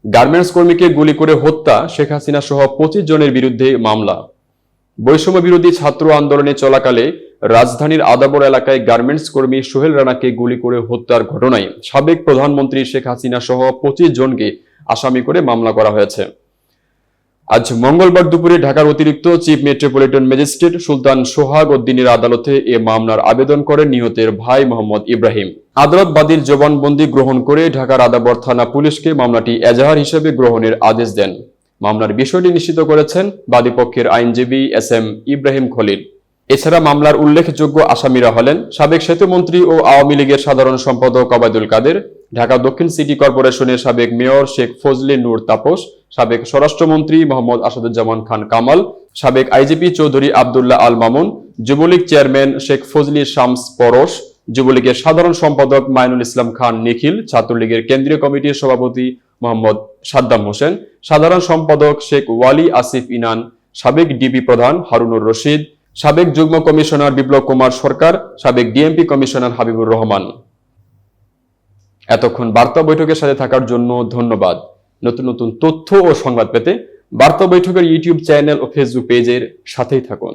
Garments কর্মীকে গুলি করে হত্যা, শেখ হাসিনা সহ 25 জনের বিরুদ্ধে মামলা। বৈষম্য বিরোধী ছাত্র আন্দোলনে চলাকালে রাজধানীর আদাবর এলাকায় গার্মেন্টস কর্মী সোহেল রানাকে গুলি করে হত্যার ঘটনায় সাবেক প্রধানমন্ত্রী শেখ হাসিনা সহ 25 জনকে আসামি করে মামলা করা হয়েছে। আজ মঙ্গলবার দুপুরে ঢাকার অতিরিক্ত চিফ মেট্রোপলিটন ম্যাজিস্ট্রেট সুলতান সোহাগ উদ্দিনের আদালতে এ মামলার আবেদন করেন নিহতের ভাই মোহাম্মদ ইব্রাহিম। আদালত বাদীর জবানবন্দি গ্রহণ করে ঢাকার আদাবর থানা পুলিশকে মামলাটি এজাহার হিসেবে গ্রহণের আদেশ দেন। মামলার বিষয়টি নিশ্চিত করেছেন বাদীপক্ষের আইনজীবী এস এম ইব্রাহিম খলিল। এছাড়া মামলার উল্লেখযোগ্য আসামিরা হলেন সাবেক সেতুমন্ত্রী ও আওয়ামী লীগের সাধারণ সম্পাদক ওবায়দুল কাদের, ঢাকা দক্ষিণ সিটি কর্পোরেশনের সাবেক মেয়র শেখ ফজলে নূর তাপস, সাবেক স্বরাষ্ট্রমন্ত্রী মোহাম্মদ আসাদুজ্জামান খান কামাল, সাবেক আইজিপি চৌধুরী আব্দুল্লাহ আল মামুন, যুবলীগ চেয়ারম্যান শেখ ফজলি শামস পরশ, যুবলীগের সাধারণ সম্পাদক মাইনুল ইসলাম খান নিখিল, ছাত্রলীগের কেন্দ্রীয় কমিটির সভাপতি মোহাম্মদ সাদ্দাম হোসেন, সাধারণ সম্পাদক শেখ ওয়ালি আসিফ ইনান, সাবেক ডিবি প্রধান হারুনুর রশিদ, সাবেক যুগ্ম কমিশনার বিপ্লব কুমার সরকার, সাবেক ডিএমপি কমিশনার হাবিবুর রহমান। এতক্ষণ বার্তা বৈঠকের সাথে থাকার জন্য ধন্যবাদ। নতুন নতুন তথ্য ও সংবাদ পেতে বার্তা বৈঠকের ইউটিউব চ্যানেল ও ফেসবুক পেজের সাথেই থাকুন।